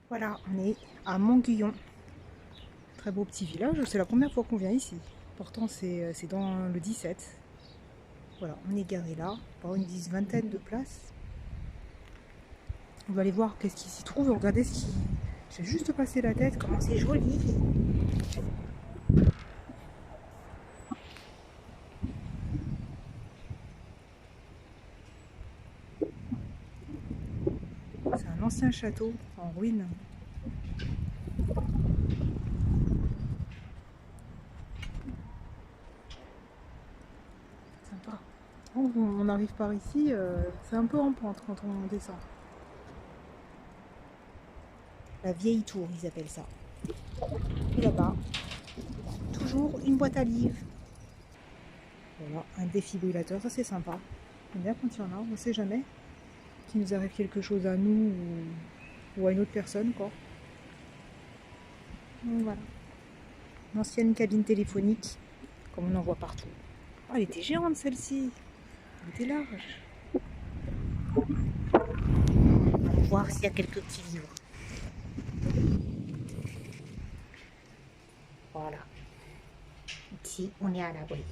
Voilà, on est à Montguyon. Très beau petit village, c'est la première fois qu'on vient ici. Pourtant c'est dans le 17. Voilà, on est garé là, pour une vingtaine de places. On va aller voir qu'est-ce qui s'y trouve, regardez ce qui... J'ai juste passé la tête, comment c'est joli. C'est un ancien château en ruine. Sympa. On arrive par ici, c'est un peu en pente quand on descend. La vieille tour, ils appellent ça. Et là-bas, toujours une boîte à livres. Voilà, un défibrillateur, ça c'est sympa. J'aime bien quand il y en a, on ne sait jamais qu'il nous arrive quelque chose à nous ou à une autre personne, quoi. Donc voilà. Une ancienne cabine téléphonique, comme on en voit partout. Oh, elle était géante celle-ci. Elle était large. On va voir s'il y a quelques petits livres. Voilà. Ici, on est à l'abri.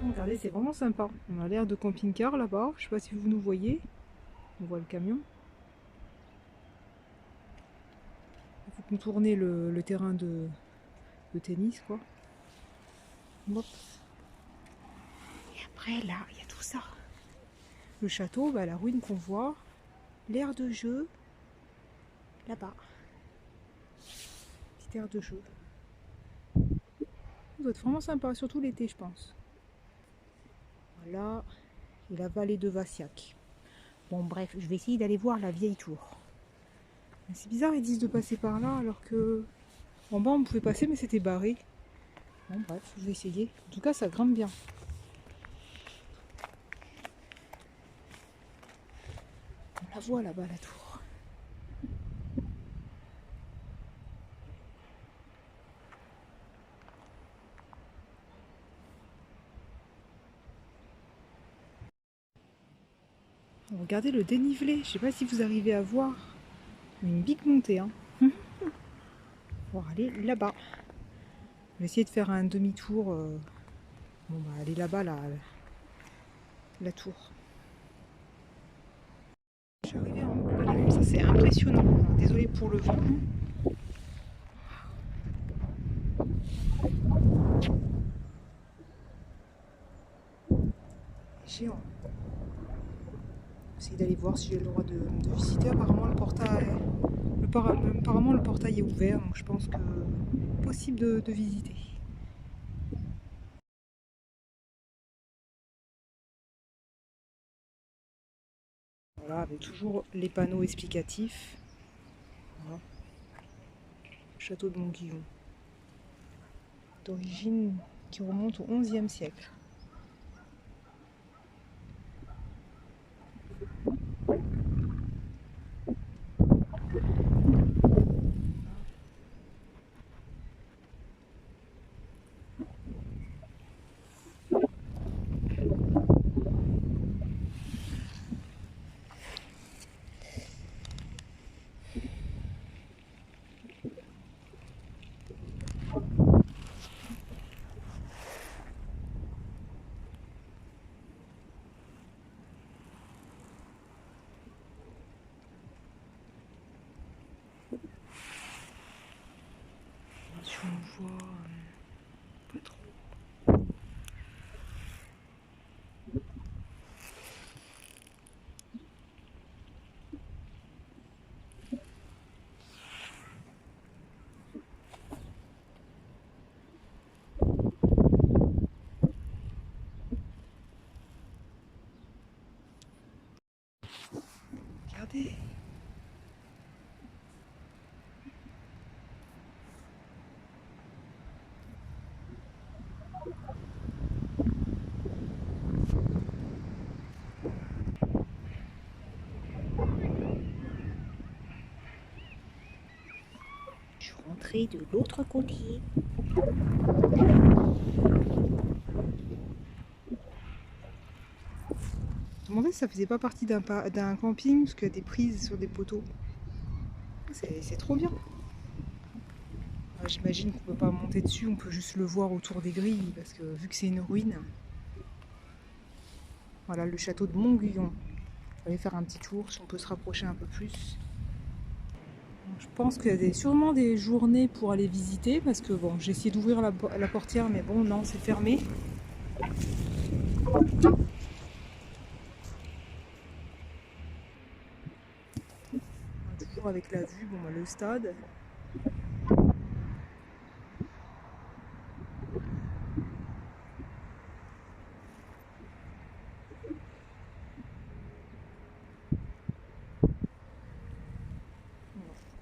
Regardez, c'est vraiment sympa. On a l'air de camping-car là-bas. Je sais pas si vous nous voyez. On voit le camion. Il faut contourner le terrain de tennis, quoi. Hop. Et après, là, il y a tout ça. Le château, bah, la ruine qu'on voit. L'aire de jeu. Là-bas. Petite aire de jeu. Ça doit être vraiment sympa, surtout l'été, je pense. Voilà. Et la vallée de Vassiac. Bon, bref, je vais essayer d'aller voir la vieille tour. C'est bizarre, ils disent de passer par là, alors que en bas on pouvait passer, mais c'était barré. Bon, bref, je vais essayer. En tout cas, ça grimpe bien. On la voit là-bas, la tour. Regardez le dénivelé. Je sais pas si vous arrivez à voir. Une big montée, hein. On va aller là-bas. On va essayer de faire un demi-tour. Bon, bah, aller là-bas, la tour. Je suis arrivée en haut, comme ça, c'est impressionnant. Désolée pour le vent. Géant. Essayer d'aller voir si j'ai le droit de visiter. Apparemment le portail est ouvert, donc je pense que possible de visiter. Voilà, avec toujours les panneaux explicatifs. Voilà. Château de Montguillon. D'origine qui remonte au XIe siècle. Si on voit pas trop. Regardez. montrer de l'autre côté. Je me demandais si ça faisait pas partie d'un camping, parce qu'il y a des prises sur des poteaux. C'est trop bien. J'imagine qu'on peut pas monter dessus, on peut juste le voir autour des grilles, parce que vu que c'est une ruine. Voilà le château de Montguyon. On va aller faire un petit tour, si on peut se rapprocher un peu plus. Je pense qu'il y a sûrement des journées pour aller visiter, parce que bon, j'ai essayé d'ouvrir la portière, mais bon, non, c'est fermé. Toujours avec la vue, bon, bah, le stade.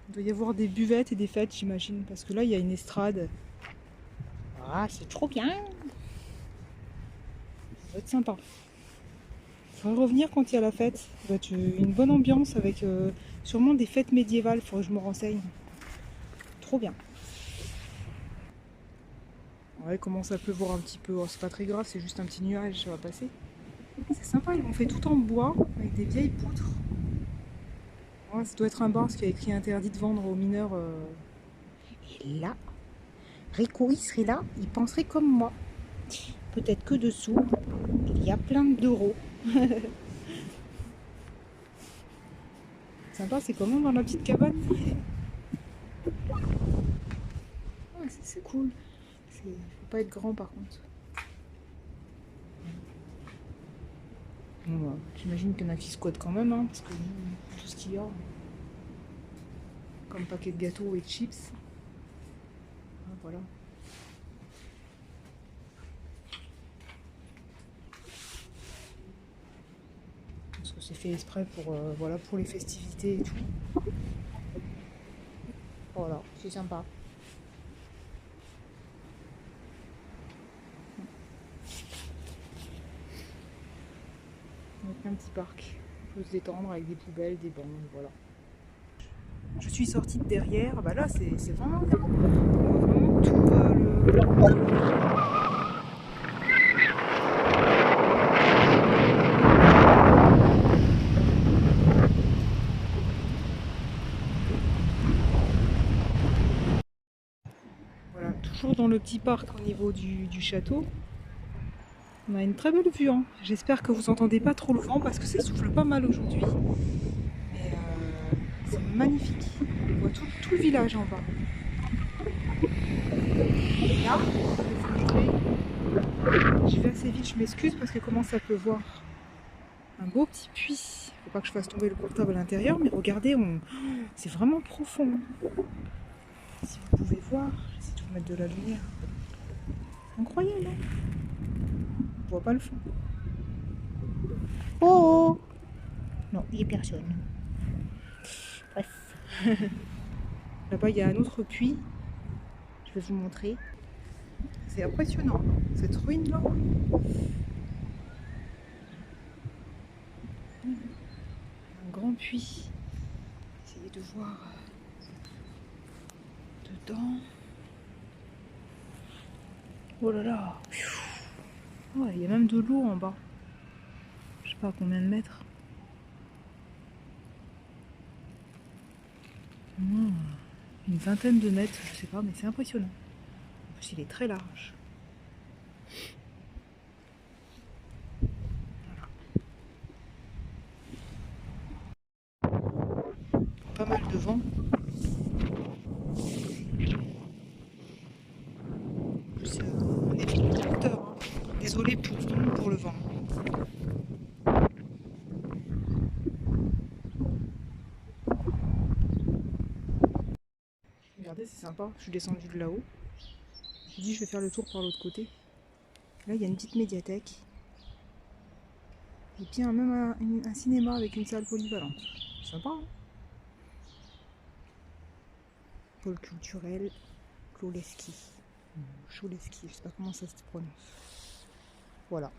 Il doit y avoir des buvettes et des fêtes, j'imagine, parce que là, il y a une estrade. Ah, c'est trop bien! Ça va être sympa. Il faudrait revenir quand il y a la fête. Ça va être une bonne ambiance avec sûrement des fêtes médiévales. Il faudrait que je me renseigne. Trop bien. Ouais, il commence à pleuvoir un petit peu. Oh, c'est pas très grave, c'est juste un petit nuage, ça va passer. C'est sympa, ils l'ont fait tout en bois avec des vieilles poutres. Ouais, ça doit être un bar parce qu'il y a écrit interdit de vendre aux mineurs. Et là, Rico, il serait là, il penserait comme moi. Peut-être que dessous, il y a plein d'euros. Sympa, c'est comment dans la petite cabane? Ouais, c'est cool. Faut pas être grand par contre. Bon, bah, j'imagine qu'il y en a qui squattent quand même, hein, parce que tout ce qu'il y a, comme paquet de gâteaux et de chips. Ah, voilà. Parce que c'est fait exprès pour, voilà, pour les festivités et tout. Voilà, c'est sympa. Donc un petit parc. On peut se détendre avec des poubelles, des bancs, voilà. Je suis sortie de derrière, bah là c'est vraiment bien. On voit vraiment tout Voilà, toujours dans le petit parc au niveau du château. On a une très belle vue, hein. J'espère que vous entendez pas trop le vent parce que ça souffle pas mal aujourd'hui. Mais c'est magnifique. On voit tout le village en bas. Et là, je vais assez vite, je m'excuse parce que commence à pleuvoir. Un beau petit puits. Faut pas que je fasse tomber le portable à l'intérieur, mais regardez, c'est vraiment profond. Si vous pouvez voir, j'essaie de vous mettre de la lumière. Incroyable, hein? On voit pas le fond. Oh! Non, il n'y a personne. Bref. Là-bas, il y a un autre puits. Je vais vous montrer. C'est impressionnant, cette ruine-là. Un grand puits. Essayez de voir dedans. Oh là là. Oh, il y a même de l'eau en bas. Je sais pas à combien de mètres. Une vingtaine de mètres, je sais pas, mais c'est impressionnant. En plus, il est très large. Pas mal de vent. C'est un effet protecteur, hein. Désolée pour le vent. Regardez, c'est sympa. Je suis descendue de là-haut. J'ai dit je vais faire le tour par l'autre côté. Là, il y a une petite médiathèque. Et puis même un cinéma avec une salle polyvalente. Sympa, hein? Pôle culturel Kloleski. Choleski, je sais pas comment ça se prononce. Voilà.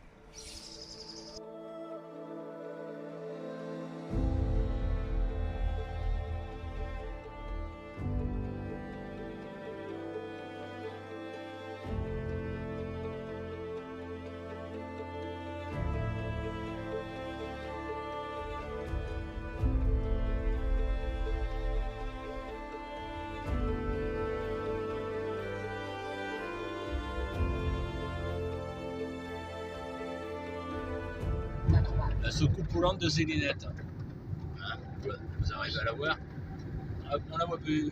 grosse coupe volante de Célinette. Hein, vous arrivez à la voir? Hop, on la voit plus.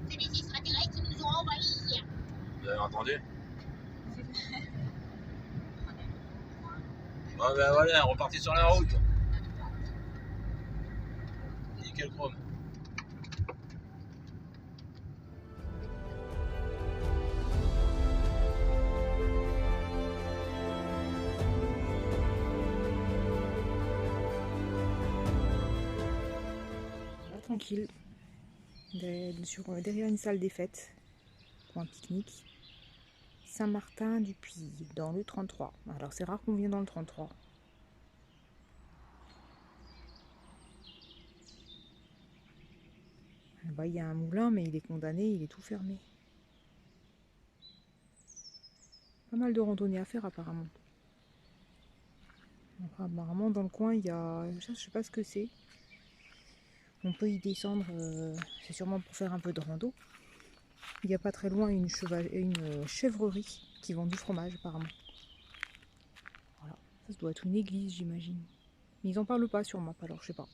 C'est les extraterrestres qui nous ont envahis hier. Vous avez entendu? Bon ben voilà, reparti sur la route. Nickel chrome. Tranquille, derrière une salle des fêtes pour un pique-nique. Saint-Martin-du-Puy, dans le 33. Alors c'est rare qu'on vienne dans le 33. Là-bas il y a un moulin, mais il est condamné, il est tout fermé. Pas mal de randonnées à faire apparemment. Enfin, apparemment dans le coin il y a, je sais pas ce que c'est. On peut y descendre, c'est sûrement pour faire un peu de rando. Il n'y a pas très loin une chèvrerie qui vend du fromage apparemment. Voilà, ça doit être une église j'imagine. Mais ils en parlent pas sur map alors je sais pas.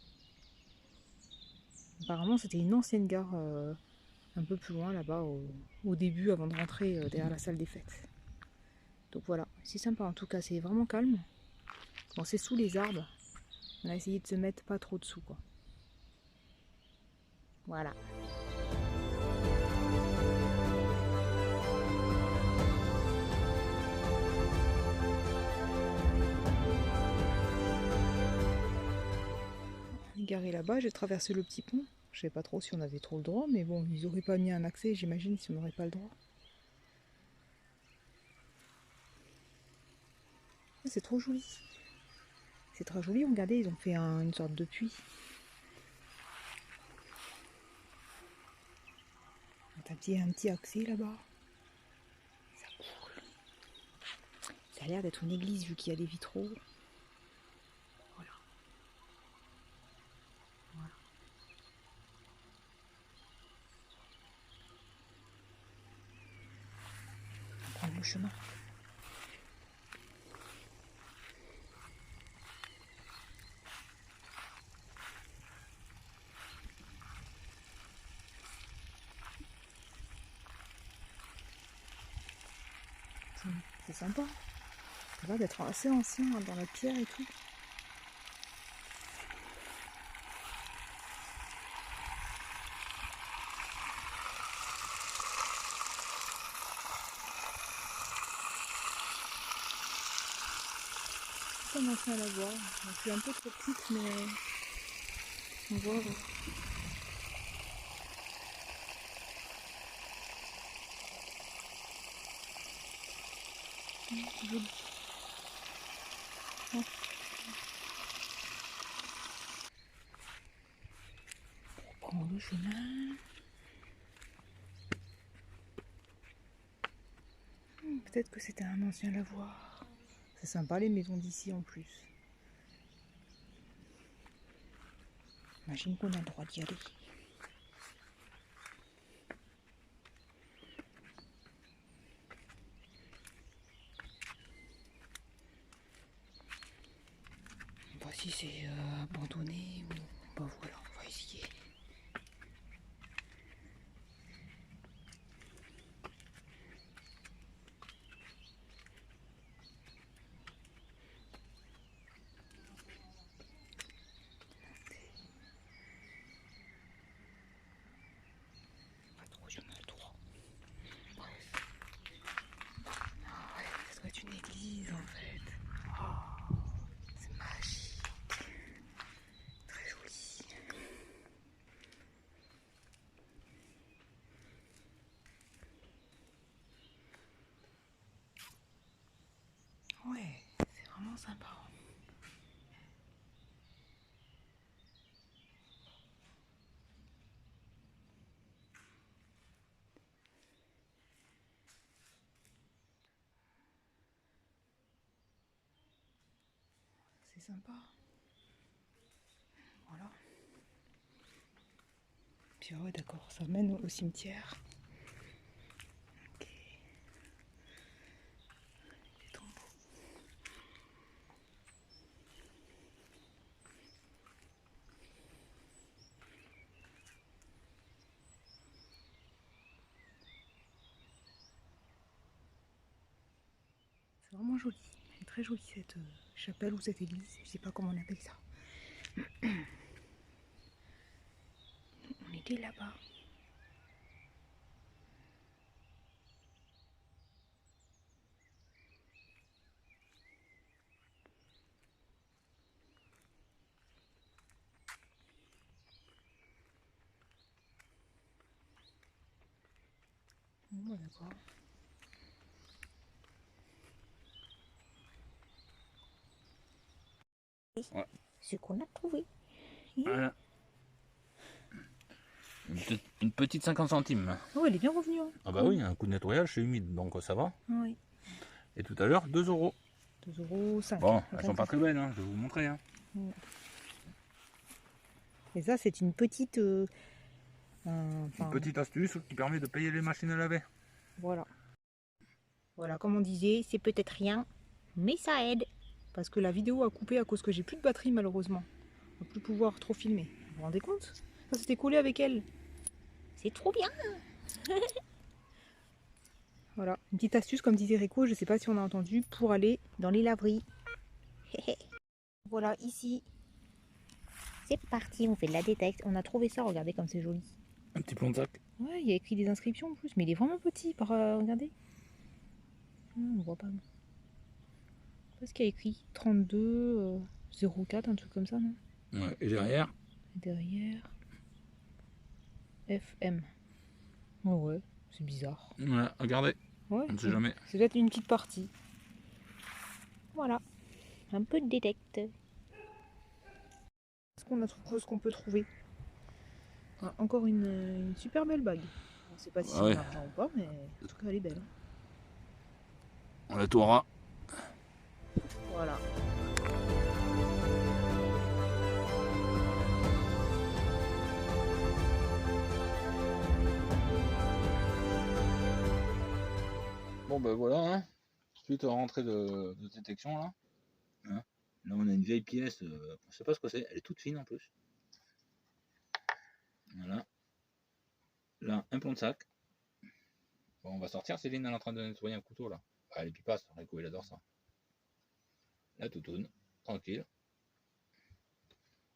Apparemment c'était une ancienne gare un peu plus loin là-bas au début avant de rentrer derrière la salle des fêtes. Donc voilà, c'est sympa en tout cas, c'est vraiment calme. Bon c'est sous les arbres, on a essayé de se mettre pas trop dessous quoi. Voilà. Garé là-bas, j'ai traversé le petit pont. Je sais pas trop si on avait trop le droit, mais bon, ils auraient pas mis un accès, j'imagine, si on n'aurait pas le droit. C'est trop joli. C'est très joli, regardez, ils ont fait une sorte de puits. Un petit accès là-bas. Ça coule. Ça a l'air d'être une église vu qu'il y a des vitraux. Voilà. Voilà. On va prendre le chemin. C'est sympa. Ça a l'air d'être assez ancien dans la pierre et tout. Je commence à la voir. Je suis un peu trop petite, mais on voit. Joli. Oh. On prend le chemin. Peut-être que c'était un ancien lavoir. C'est sympa les maisons d'ici en plus. Imagine qu'on a le droit d'y aller. Bah si c'est abandonné ou... Bah voilà, on va essayer. Pas trop si on a le droit. Bref. Ah ouais, ça doit être une église en fait. Oh, c'est magique. Très joli. Ouais, c'est vraiment sympa. C'est sympa. Voilà. Puis ouais, d'accord, ça mène au cimetière. Ok. Les tombeaux. vraiment jolie. Elle est très jolie cette chapelle ou cette église, je sais pas comment on appelle ça. On était là-bas. Bon, bah, d'accord. Ouais. Ce qu'on a trouvé. Voilà. Une petite 50 centimes. Oh, elle est bien revenue. Hein. Ah bah oui, un coup de nettoyage, c'est humide, donc ça va. Oui. Et tout à l'heure, 2 €. 2,05 €. Bon, elles sont pas très belles, hein, je vais vous montrer. Hein. Et ça, c'est une petite... Une petite astuce qui permet de payer les machines à laver. Voilà. Voilà, comme on disait, c'est peut-être rien, mais ça aide. Parce que la vidéo a coupé à cause que j'ai plus de batterie malheureusement. On va plus pouvoir trop filmer. Vous vous rendez compte? Ça s'était collé avec elle. C'est trop bien. Voilà, une petite astuce comme disait Rico, je sais pas si on a entendu, pour aller dans les laveries. Voilà, ici. C'est parti, on fait de la détecte. On a trouvé ça, regardez comme c'est joli. Un petit plomb de sac. Ouais, il y a écrit des inscriptions en plus, mais il est vraiment petit. Regardez. On voit pas. Qu'est-ce qu'il y a écrit 32 04, un truc comme ça, non? Ouais, et derrière? Et derrière. FM. Oh ouais, c'est bizarre. Ouais, regardez, Ouais, on ne sait jamais. c'est peut-être une petite partie. Voilà. Un peu de détecte. Ce qu'on peut trouver. Ah, encore une super belle bague. On ne sait pas si c'est de l'argent ou pas, mais en tout cas elle est belle. On la tournera. Voilà. Bon ben voilà, hein. Suite à la rentrée de détection là. Hein. Là on a une vieille pièce, on sait pas ce que c'est, elle est toute fine en plus. Voilà. Là, un plomb de sac. Bon, on va sortir, Céline elle est en train de nettoyer un couteau là. Ah, elle est pipasse, Rico il adore ça. La toutoune, tranquille.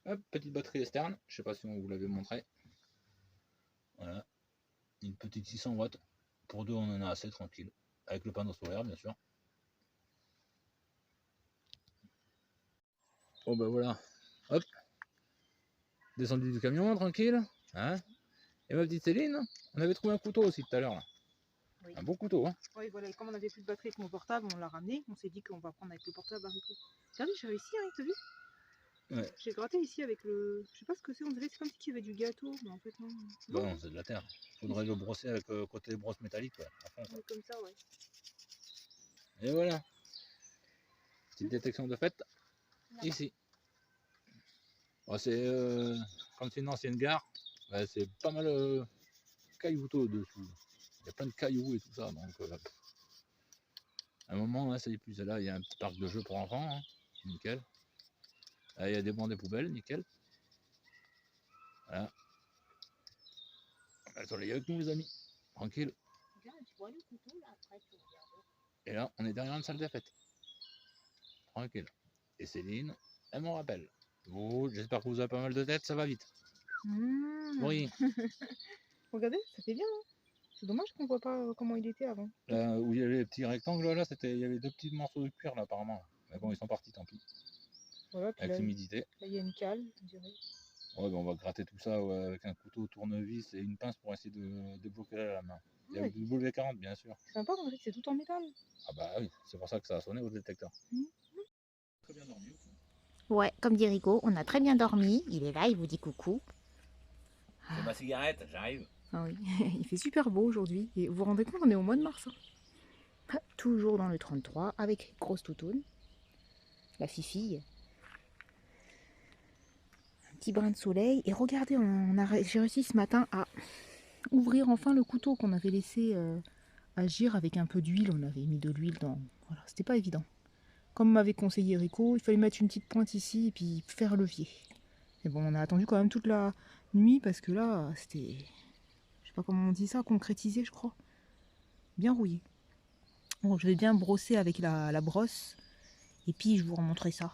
Hop, petite batterie externe, je sais pas si on vous l'avait montré. Voilà. Une petite 600 watts. Pour deux on en a assez tranquille. Avec le panneau solaire bien sûr. Bon ben voilà. Hop. Descendu du camion, tranquille. Hein. Et ma petite Céline, on avait trouvé un couteau aussi tout à l'heure là. Oui. Un bon couteau, hein. Oui, voilà, et comme on avait plus de batterie avec mon portable, on l'a ramené. On s'est dit qu'on va prendre avec le portable à Rico. Regardez, j'ai réussi, hein, t'as vu? Ouais. J'ai gratté ici avec le... Je sais pas ce que c'est, on dirait que c'est comme si il y avait du gâteau, mais en fait non. Bah non, c'est de la terre. Faudrait le brosser avec côté brosse métallique, ouais. À fond, ouais, comme ça, ouais. Et voilà. Petite détection de fait, ici. Bon, c'est comme c'est une ancienne gare, ouais, c'est pas mal caillouteux dessous. Il y a plein de cailloux et tout ça, donc à un moment, hein, ça y est plus. Là, il y a un petit parc de jeux pour enfants, hein. Nickel. Là, il y a des bancs des poubelles, nickel. Voilà. Soleil avec nous, les amis. Tranquille. Et là, on est derrière une salle de fête. Tranquille. Et Céline, elle m'en rappelle. Bon, j'espère que vous avez pas mal de tête, ça va vite. Oui. Regardez, ça fait bien. Hein. C'est dommage qu'on voit pas comment il était avant. Là où il y avait les petits rectangles, là, il y avait deux petits morceaux de cuir, là, apparemment. Mais bon, ils sont partis, tant pis. Voilà, avec l'humidité. Là, il y a une cale, on dirait. Ouais, ben on va gratter tout ça ouais, avec un couteau tournevis et une pince pour essayer de débloquer la main. Il y a le W40, bien sûr. C'est sympa, on dirait que c'est tout en métal. Ah bah oui, c'est pour ça que ça a sonné au détecteur. Très bien dormi. Ouais, comme dit Rico, on a très bien dormi. Il est là, il vous dit coucou. C'est ma cigarette, j'arrive. Ah oui, il fait super beau aujourd'hui. Et vous vous rendez compte, on est au mois de mars. Hein. Toujours dans le 33 avec grosse toutoune. La fifille. Un petit brin de soleil. Et regardez, j'ai réussi ce matin à ouvrir enfin le couteau qu'on avait laissé agir avec un peu d'huile. On avait mis de l'huile dans... Voilà, c'était pas évident. Comme m'avait conseillé Rico, il fallait mettre une petite pointe ici et puis faire levier. Et bon, on a attendu quand même toute la nuit parce que là, c'était... Je sais pas comment on dit ça, concrétisé, je crois. Bien rouillé. Bon, je vais bien brosser avec la brosse. Et puis je vous remontrerai ça.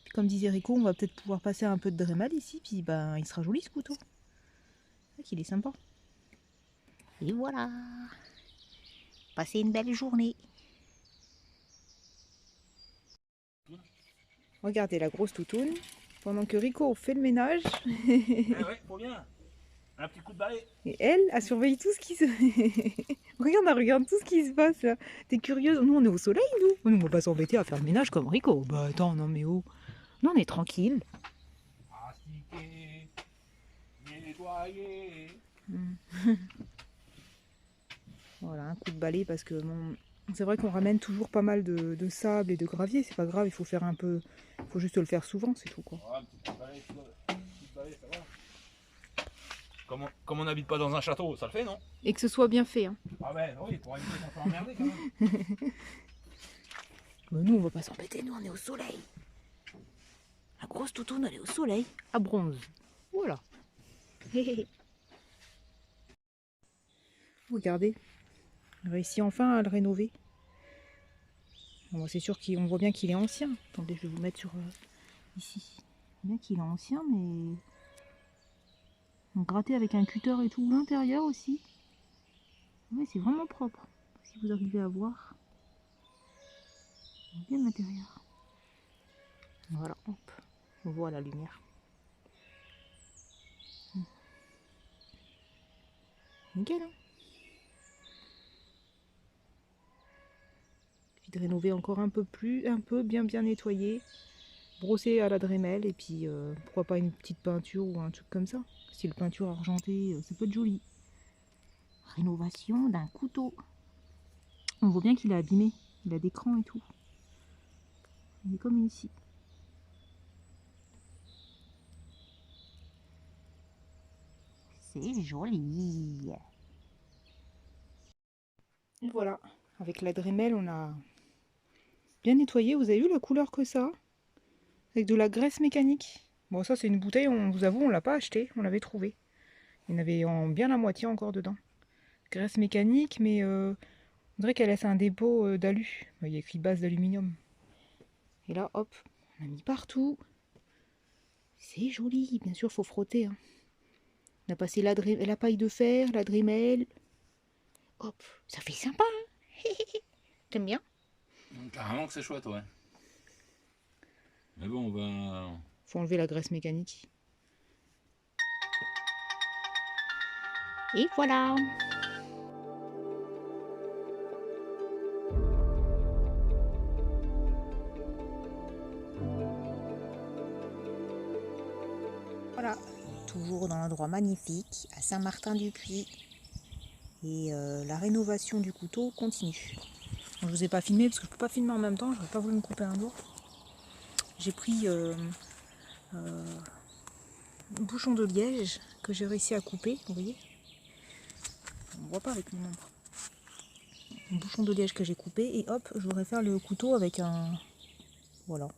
Puis, comme disait Rico, on va peut-être pouvoir passer un peu de Dremel ici. Puis ben, il sera joli ce couteau. C'est vrai qu'il est sympa. Et voilà. Passez une belle journée. Regardez la grosse toutoune. Pendant que Rico fait le ménage. ouais, faut bien. Un petit coup de balai. Et elle surveille tout ce qui se... regarde tout ce qui se passe là. T'es curieuse? Nous on est au soleil nous. Nous on va pas s'embêter à faire le ménage comme Rico. Bah attends, non mais oh. Nous on est tranquille. Astiquer, nettoyer. Voilà, un coup de balai parce que bon, c'est vrai qu'on ramène toujours pas mal de sable et de gravier. C'est pas grave, il faut faire un peu... Il faut juste le faire souvent, c'est tout quoi. Ouais, un petit coup de balai, ça va. Comme on n'habite pas dans un château, ça le fait, non? Et que ce soit bien fait. Hein. Ah ben oui, pour éviter qu'on soit emmerdé quand même. Mais nous on va pas s'embêter, nous on est au soleil. La grosse toutoune elle est au soleil, à bronze. Voilà. Regardez, on réussit enfin à le rénover. Bon, c'est sûr qu'on voit bien qu'il est ancien. Attendez, je vais vous mettre sur ici. On voit bien qu'il est ancien, mais on grattait avec un cutter et tout. L'intérieur aussi. Oui, c'est vraiment propre. Si vous arrivez à voir. On voit bien l'intérieur. Voilà, hop. On voit la lumière. Nickel, hein. Puis de rénover encore un peu plus, un peu bien nettoyé. Brosser à la Dremel et puis pourquoi pas une petite peinture ou un truc comme ça. Style peinture argentée, ça peut être joli. Rénovation d'un couteau. On voit bien qu'il est abîmé. Il a des crans et tout. Il est comme ici. C'est joli. Et voilà. Avec la Dremel, on a bien nettoyé. Vous avez vu la couleur que ça a? Avec de la graisse mécanique. Bon, ça c'est une bouteille, on vous avoue, on l'a pas acheté. On l'avait trouvé. Il y en avait bien la moitié encore dedans. Graisse mécanique, mais on dirait qu'elle laisse un dépôt d'alu. Il y a écrit base d'aluminium. Et là, hop, on a mis partout. C'est joli, bien sûr, faut frotter. Hein. On a passé la paille de fer, la Dremel. Hop, ça fait sympa, hein. T'aimes bien? Carrément que c'est chouette, ouais. Mais bon, on va... Faut enlever la graisse mécanique. Et voilà. Voilà. Toujours dans l'endroit magnifique, à Saint-Martin-du-Puy. Et la rénovation du couteau continue. Je vous ai pas filmé parce que je peux pas filmer en même temps, j'aurais pas voulu me couper un doigt. J'ai pris un bouchon de liège que j'ai réussi à couper, vous voyez. On voit pas avec mon ombre. Un bouchon de liège que j'ai coupé et hop, je voudrais faire le couteau avec un... Voilà,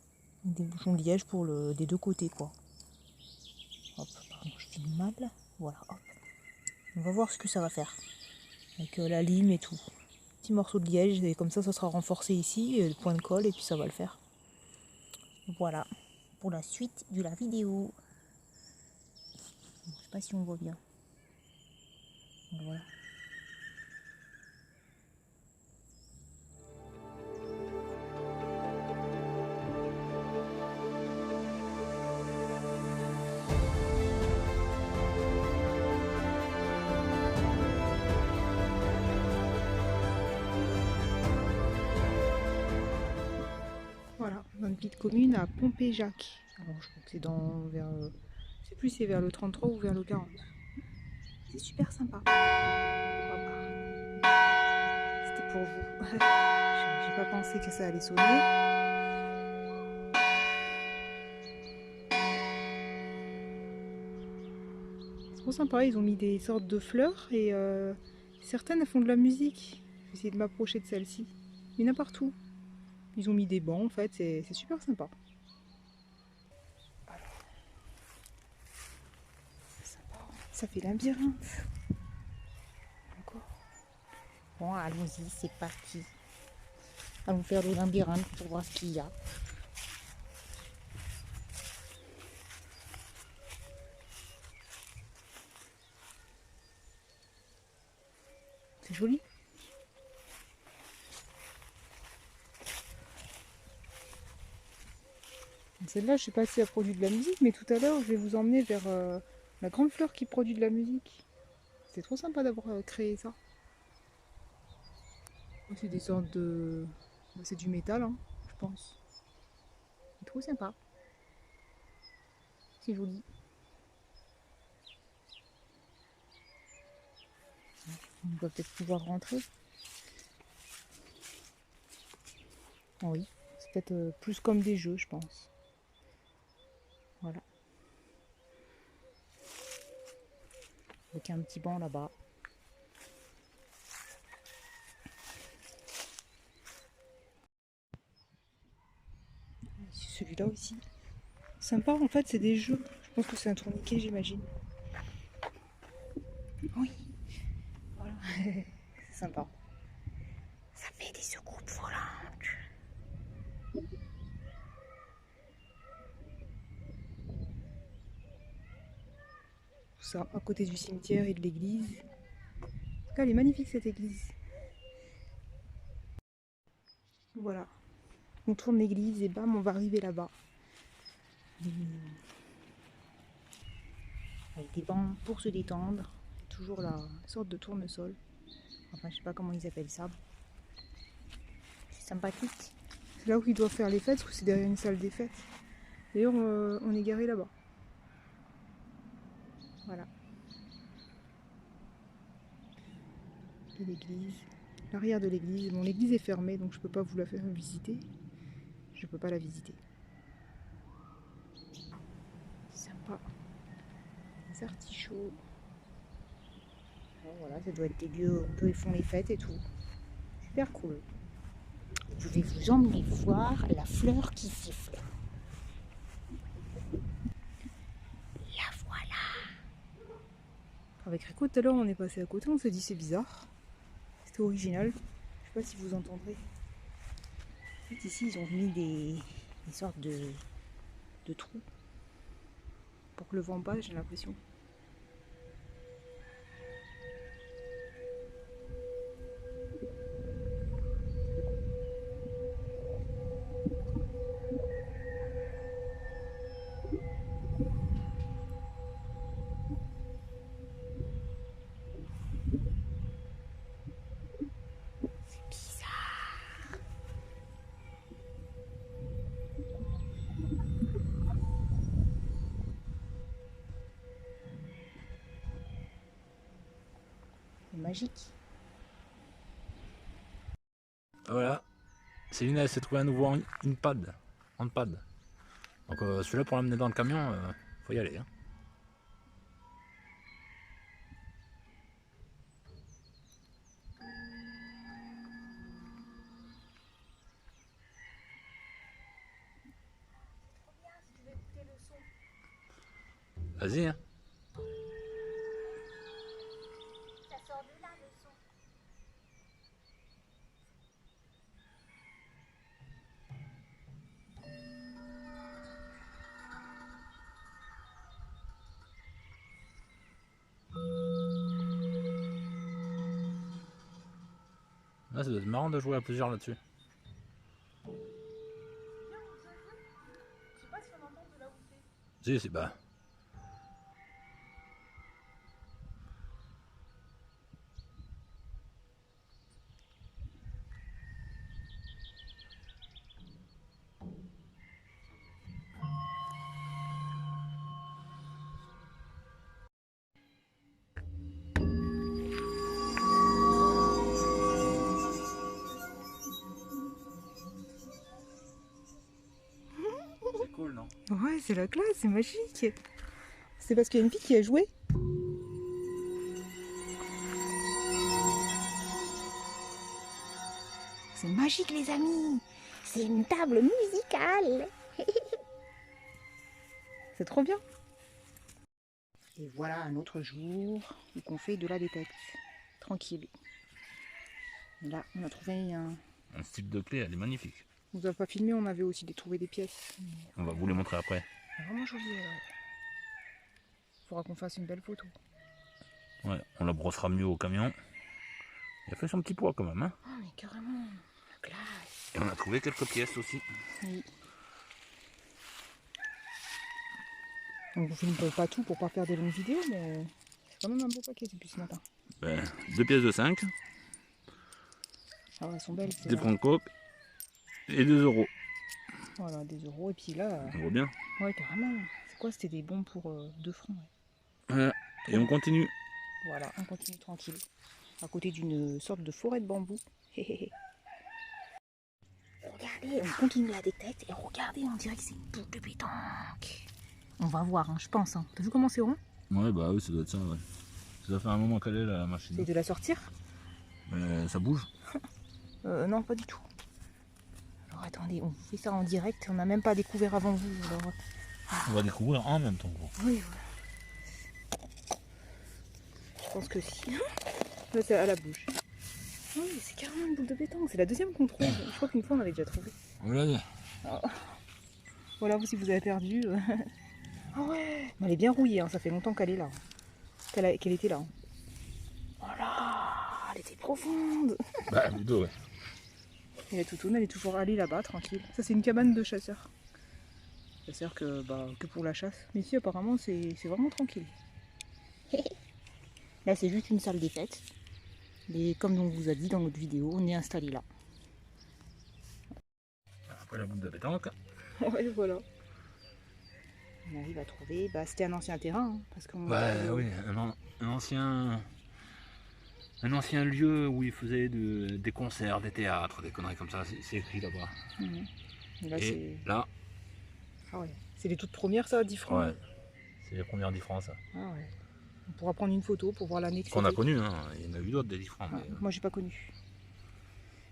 des bouchons de liège pour des deux côtés quoi. Hop, pardon, je filme mal. Voilà, hop. On va voir ce que ça va faire. Avec la lime et tout. Petit morceau de liège et comme ça sera renforcé ici, le point de colle et puis ça va le faire. Voilà. Pour la suite de la vidéo. Je sais pas si on voit bien. Voilà. Voilà, dans une petite commune à Pompéjac. Alors je crois que c'est je sais plus si c'est vers le 33 ou vers le 40. C'est super sympa. Voilà. C'était pour vous. J'ai pas pensé que ça allait sonner. C'est trop sympa, ils ont mis des sortes de fleurs et certaines font de la musique. Je vais essayer de m'approcher de celle-ci. Il y en a partout. Ils ont mis des bancs en fait, c'est super sympa. Ça fait labyrinthe. Encore. Bon, allons-y, c'est parti. Allons faire le labyrinthe pour voir ce qu'il y a. C'est joli. Celle-là, je sais pas si elle produit de la musique, mais tout à l'heure, je vais vous emmener vers la grande fleur qui produit de la musique. C'est trop sympa d'avoir créé ça. C'est des sortes de... C'est du métal, hein, je pense. C'est trop sympa. C'est joli. On va peut-être pouvoir rentrer. Oh oui, c'est peut-être plus comme des jeux, je pense. Voilà. Avec un petit banc là-bas. Celui-là aussi. Sympa, en fait, c'est des jeux. Je pense que c'est un tourniquet, j'imagine. Oui. Voilà. C'est sympa. Ça fait des secoupes volantes. Tout ça à côté du cimetière et de l'église. En tout cas, elle est magnifique cette église. Voilà. On tourne l'église et bam, on va arriver là-bas. Avec des bancs pour se détendre. Toujours la sorte de tournesol. Enfin, je sais pas comment ils appellent ça. C'est sympathique. C'est là où ils doivent faire les fêtes, parce que c'est derrière une salle des fêtes. D'ailleurs, on est garé là-bas. Voilà. Et l'église. L'arrière de l'église. Bon, l'église est fermée, donc je peux pas vous la faire visiter. Je peux pas la visiter. Sympa. Les artichauts. Bon, voilà, ça doit être des lieux où ils font les fêtes et tout. Super cool. Je vais vous emmener voir la fleur qui siffle. La voilà. Avec Rico, tout à l'heure, on est passé à côté, on s'est dit c'est bizarre. C'était original. Je sais pas si vous entendrez. En fait, ici, ils ont mis des sortes de trous pour que le vent passe, j'ai l'impression. C'est magique. Voilà, Céline elle s'est trouvé un nouveau handpad. Donc celui-là pour l'amener dans le camion, faut y aller. Hein. Vas-y. Hein. Ça sort de là le son. Ah, ça doit être marrant de jouer à plusieurs là-dessus. Je sais pas si on entend de là où c'est. Si, c'est bah. C'est cool, non? Ouais, c'est la classe, c'est magique. C'est parce qu'il y a une fille qui a joué. C'est magique les amis. C'est une table musicale. C'est trop bien. Et voilà un autre jour où on fait de la détecte. Tranquille. Et là, on a trouvé Un type de clé, elle est magnifique. On vous a pas filmé, on avait aussi trouvé des pièces. On va vous les montrer après. C'est vraiment joli. Faudra qu'on fasse une belle photo. Ouais, on la brossera mieux au camion. Il a fait son petit poids quand même. Hein. Oh mais carrément, la classe. Et on a trouvé quelques pièces aussi. Oui. On ne filme pas tout pour pas faire des longues vidéos, mais c'est quand même un beau paquet depuis ce matin. Ben, 2 pièces de 5, Ah ouais, elles sont belles. des francs coques et 2 euros. Voilà, des euros. Et puis là, On voit bien. ouais, carrément. C'est quoi? C'était des bons pour 2 francs. Ouais. Voilà. Et on continue. Voilà, on continue tranquille. À côté d'une sorte de forêt de bambou. Regardez, on continue la détecte et regardez, on dirait que c'est une boule de pétanque. On va voir, hein, je pense. Hein. T'as vu comment c'est rond? Ouais, bah oui, ça doit être ça. Ouais. Ça doit faire un moment qu'elle est là, la machine. C'est de la sortir? Ça bouge. Non, pas du tout. Alors attendez, on fait ça en direct. On n'a même pas découvert avant vous. Alors... On va découvrir en même temps. Gros. Oui, voilà. Je pense que si. Là, c'est à la bouche. Oui, c'est carrément une boule de pétanque. C'est la deuxième qu'on trouve. Je crois qu'une fois, on avait déjà trouvé. Voilà. Voilà, vous, si vous avez perdu. Ah ouais. Elle est bien rouillée, hein. Ça fait longtemps qu'elle est là. Qu'elle était là. Hein. Voilà, elle était profonde. Bah, plutôt, ouais. Et la toutoune, elle est toujours allée là-bas, tranquille. Ça, c'est une cabane de chasseurs. Chasseurs que pour la chasse. Mais ici, apparemment, c'est vraiment tranquille. Là, c'est juste une salle des fêtes. Et comme on vous a dit dans notre vidéo, on est installé là. Après la boule de pétanque. Ouais, voilà. On arrive à trouver. Bah, c'était un ancien terrain. Hein, parce qu'on Ouais, oui, un ancien lieu où ils faisaient des concerts, des théâtres, des conneries comme ça. C'est écrit là-bas. Mmh. Et là, Et là, ah ouais. C'est les toutes premières, ça, 10 francs. ouais, c'est les premières 10 francs, ça. Ah ouais. On pourra prendre une photo pour voir l'année que Qu'on a c'était. connu, hein. Il y en a eu d'autres des 10 francs. Ah, Mais... moi, j'ai pas connu.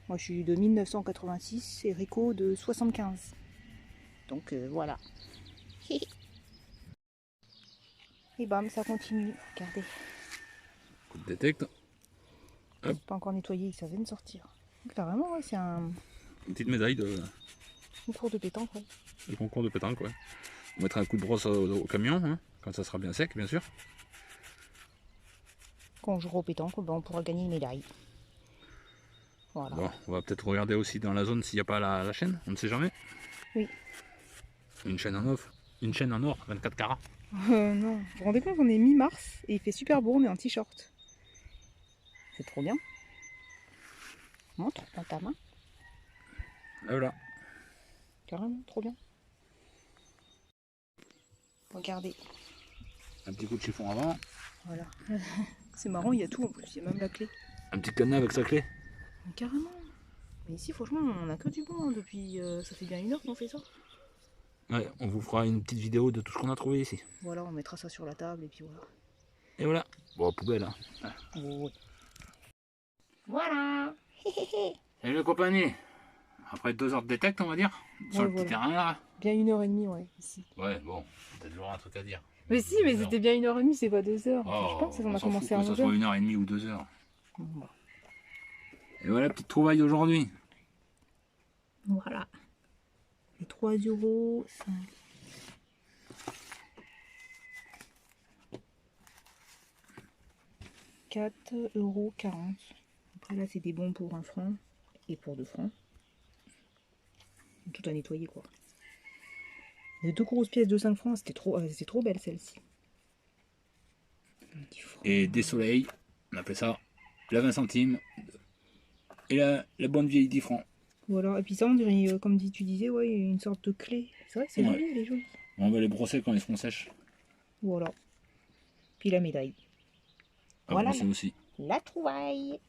Moi, je suis de 1986 et Rico de 75. Donc, voilà. Et bam, ça continue. Regardez. Coup de détecte. Hop. Pas encore nettoyé, ça vient de sortir. Carrément, ouais, c'est un Une petite médaille de concours de pétanque. Ouais. concours de pétanque, ouais. On mettra un coup de brosse au camion, hein, quand ça sera bien sec, bien sûr. Quand on jouera au pétanque, ben, on pourra gagner une médaille. Voilà. Bon, on va peut-être regarder aussi dans la zone s'il n'y a pas la chaîne, on ne sait jamais. Oui. Une chaîne en or, 24 carats. Non, vous vous rendez compte, on est mi-mars et il fait super beau, on est en t-shirt. C'est trop bien. Montre dans ta main. Et voilà. Carrément, trop bien. Regardez. Un petit coup de chiffon avant. Voilà. C'est marrant, il y a tout en plus, il y a même la clé. Un petit cadenas avec sa clé. Carrément. Mais ici, franchement, on a que du bon hein, depuis. Ça fait bien 1 heure qu'on fait ça. Ouais, on vous fera une petite vidéo de tout ce qu'on a trouvé ici. Voilà, on mettra ça sur la table et puis voilà. Et voilà. Bon, poubelle, hein. Oh, voilà. Salut les compagnies. Après 2 heures de détecte, on va dire, sur le petit terrain là. Bien 1h30, ouais, ici. Ouais, bon, t'as toujours un truc à dire. Mais si, mais c'était bien 1h30, c'est pas 2 heures. Oh, je pense qu'on a s'en commencé fout à que ça 11 soit heures. 1h30 ou 2 heures. Bon, bah. Et voilà, petite trouvaille d'aujourd'hui. Voilà. Et 3,5 €. 4,40 €. Après là c'est des bons pour 1 franc et pour 2 francs. Tout à nettoyer quoi. Les 2 grosses pièces de 5 francs, c'était trop belle celle-ci. Et des soleils, on appelle ça la 20 centimes. Et la bonne vieille 10 francs. Voilà, et puis ça on dirait, comme tu disais, ouais, une sorte de clé. C'est vrai que c'est Ouais. joli, elle est jolie. On va les brosser quand ils seront sèches. Voilà. Puis la médaille. À Voilà. brosser aussi. La trouvaille.